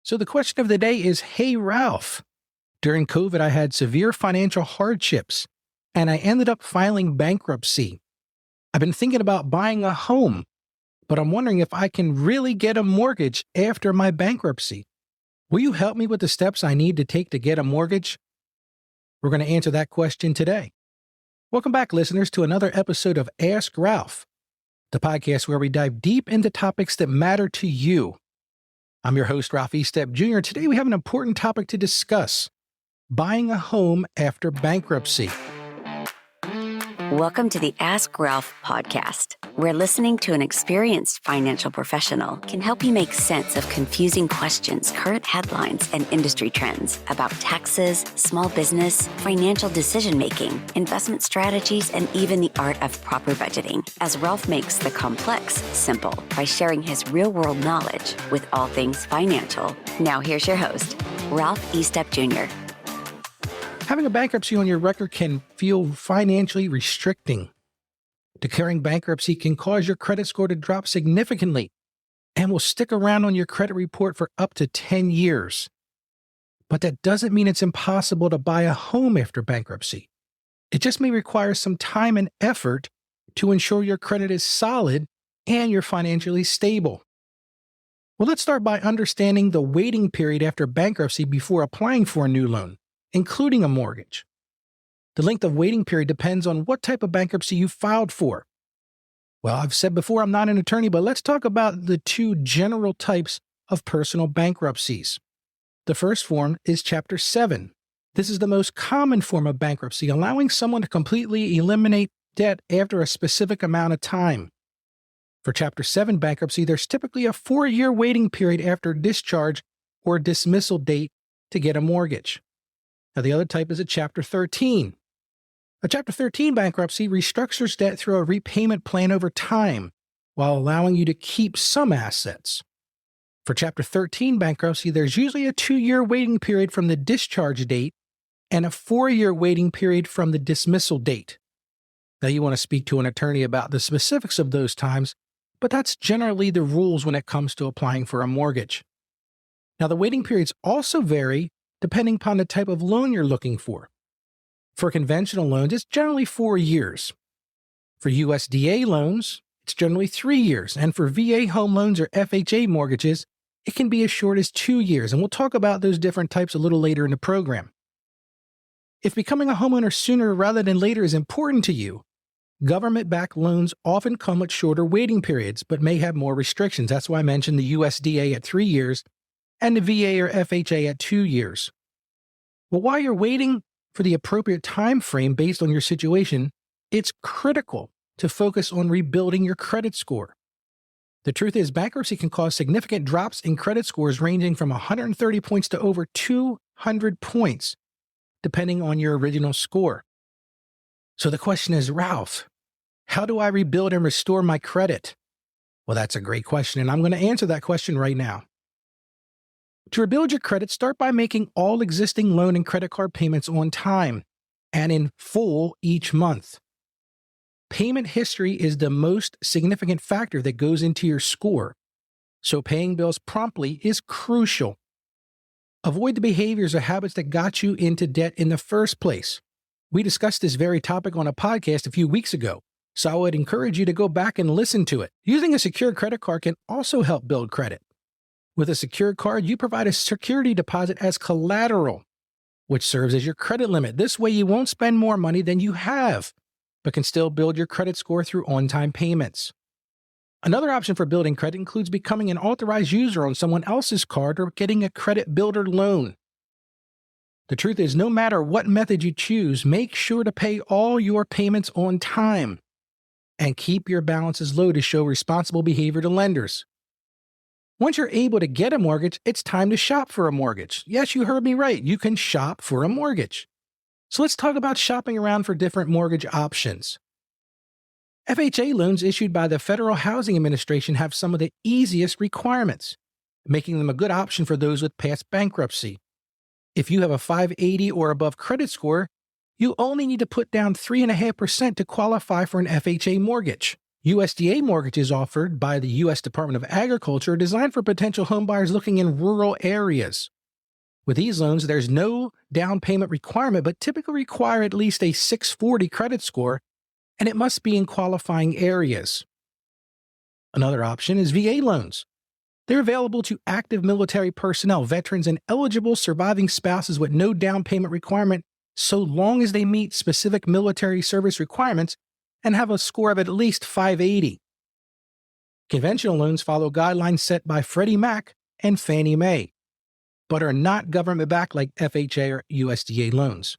So the question of the day is, hey, Ralph, during COVID, I had severe financial hardships and I ended up filing bankruptcy. I've been thinking about buying a home, but I'm wondering if I can really get a mortgage after my bankruptcy. Will you help me with the steps I need to take to get a mortgage? We're going to answer that question today. Welcome back, listeners, to another episode of Ask Ralph, the podcast where we dive deep into topics that matter to you. I'm your host, Ralph Estep Jr. Today we have an important topic to discuss: buying a home after bankruptcy. Welcome to the Ask Ralph podcast, where listening to an experienced financial professional can help you make sense of confusing questions, current headlines, and industry trends about taxes, small business, financial decision-making, investment strategies, and even the art of proper budgeting, as Ralph makes the complex simple by sharing his real-world knowledge with all things financial. Now here's your host, Ralph Estep Jr. Having a bankruptcy on your record can feel financially restricting. Declaring bankruptcy can cause your credit score to drop significantly and will stick around on your credit report for up to 10 years. But that doesn't mean it's impossible to buy a home after bankruptcy. It just may require some time and effort to ensure your credit is solid and you're financially stable. Well, let's start by understanding the waiting period after bankruptcy before applying for a new loan, including a mortgage. The length of waiting period depends on what type of bankruptcy you filed for. Well, I've said before I'm not an attorney, but let's talk about the two general types of personal bankruptcies. The first form is Chapter 7. This is the most common form of bankruptcy, allowing someone to completely eliminate debt after a specific amount of time. For Chapter 7 bankruptcy, there's typically a 4-year waiting period after discharge or dismissal date to get a mortgage. Now, the other type is a Chapter 13. A Chapter 13 bankruptcy restructures debt through a repayment plan over time, while allowing you to keep some assets. For Chapter 13 bankruptcy, there's usually a 2-year waiting period from the discharge date and a 4-year waiting period from the dismissal date. Now, you want to speak to an attorney about the specifics of those times, but that's generally the rules when it comes to applying for a mortgage. Now, the waiting periods also vary depending upon the type of loan you're looking for. For conventional loans, it's generally 4 years. For USDA loans, it's generally 3 years. And for VA home loans or FHA mortgages, it can be as short as 2 years. And we'll talk about those different types a little later in the program. If becoming a homeowner sooner rather than later is important to you, government-backed loans often come with shorter waiting periods, but may have more restrictions. That's why I mentioned the USDA at 3 years and the VA or FHA at 2 years. Well, while you're waiting for the appropriate time frame based on your situation, it's critical to focus on rebuilding your credit score. The truth is, bankruptcy can cause significant drops in credit scores ranging from 130 points to over 200 points, depending on your original score. So the question is, Ralph, how do I rebuild and restore my credit? Well, that's a great question, and I'm going to answer that question right now. To rebuild your credit, start by making all existing loan and credit card payments on time and in full each month. Payment history is the most significant factor that goes into your score, so paying bills promptly is crucial. Avoid the behaviors or habits that got you into debt in the first place. We discussed this very topic on a podcast a few weeks ago, so I would encourage you to go back and listen to it. Using a secure credit card can also help build credit. With a secured card, you provide a security deposit as collateral, which serves as your credit limit. This way, you won't spend more money than you have, but can still build your credit score through on-time payments. Another option for building credit includes becoming an authorized user on someone else's card or getting a credit builder loan. The truth is, no matter what method you choose, make sure to pay all your payments on time and keep your balances low to show responsible behavior to lenders. Once you're able to get a mortgage, it's time to shop for a mortgage. Yes, you heard me right. You can shop for a mortgage. So let's talk about shopping around for different mortgage options. FHA loans issued by the Federal Housing Administration have some of the easiest requirements, making them a good option for those with past bankruptcy. If you have a 580 or above credit score, you only need to put down 3.5% to qualify for an FHA mortgage. USDA mortgages offered by the U.S. Department of Agriculture are designed for potential homebuyers looking in rural areas. With these loans, there's no down payment requirement, but typically require at least a 640 credit score, and it must be in qualifying areas. Another option is VA loans. They're available to active military personnel, veterans, and eligible surviving spouses with no down payment requirement so long as they meet specific military service requirements and have a score of at least 580. Conventional loans follow guidelines set by Freddie Mac and Fannie Mae, but are not government-backed like FHA or USDA loans.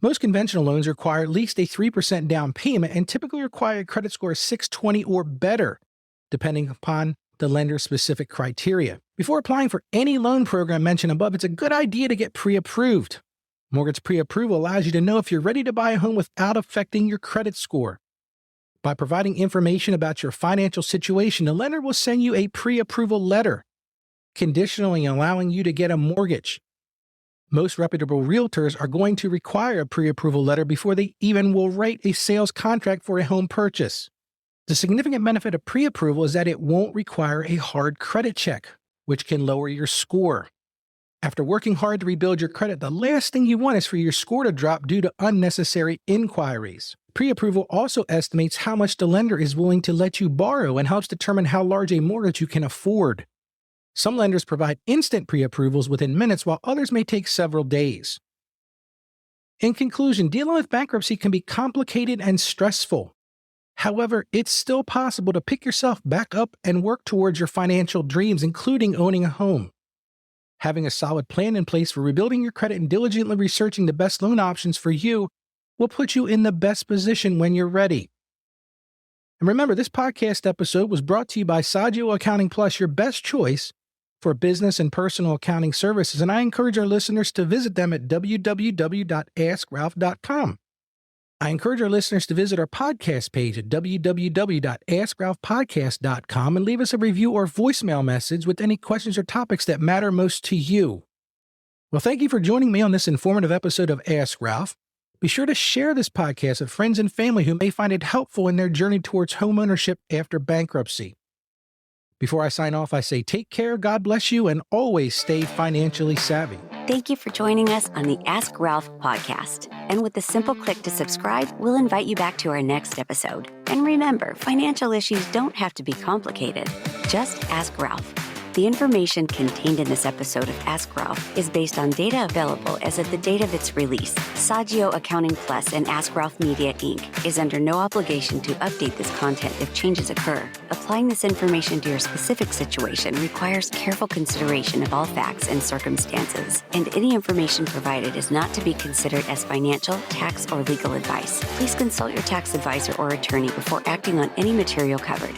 Most conventional loans require at least a 3% down payment and typically require a credit score of 620 or better, depending upon the lender's specific criteria. Before applying for any loan program mentioned above, it's a good idea to get pre-approved. Mortgage pre-approval allows you to know if you're ready to buy a home without affecting your credit score. By providing information about your financial situation, the lender will send you a pre-approval letter, conditionally allowing you to get a mortgage. Most reputable realtors are going to require a pre-approval letter before they even will write a sales contract for a home purchase. The significant benefit of pre-approval is that it won't require a hard credit check, which can lower your score. After working hard to rebuild your credit, the last thing you want is for your score to drop due to unnecessary inquiries. Pre-approval also estimates how much the lender is willing to let you borrow and helps determine how large a mortgage you can afford. Some lenders provide instant pre-approvals within minutes, while others may take several days. In conclusion, dealing with bankruptcy can be complicated and stressful. However, it's still possible to pick yourself back up and work towards your financial dreams, including owning a home. Having a solid plan in place for rebuilding your credit and diligently researching the best loan options for you will put you in the best position when you're ready. And remember, this podcast episode was brought to you by Saggio Accounting Plus, your best choice for business and personal accounting services, and I encourage our listeners to visit them at www.askralph.com. I encourage our listeners to visit our podcast page at www.askralphpodcast.com and leave us a review or voicemail message with any questions or topics that matter most to you. Well, thank you for joining me on this informative episode of Ask Ralph. Be sure to share this podcast with friends and family who may find it helpful in their journey towards homeownership after bankruptcy. Before I sign off, I say take care, God bless you, and always stay financially savvy. Thank you for joining us on the Ask Ralph podcast. And with a simple click to subscribe, we'll invite you back to our next episode. And remember, financial issues don't have to be complicated. Just ask Ralph. The information contained in this episode of Ask Ralph is based on data available as of the date of its release. Saggio Accounting Plus and Ask Ralph Media, Inc. is under no obligation to update this content if changes occur. Applying this information to your specific situation requires careful consideration of all facts and circumstances, and any information provided is not to be considered as financial, tax, or legal advice. Please consult your tax advisor or attorney before acting on any material covered.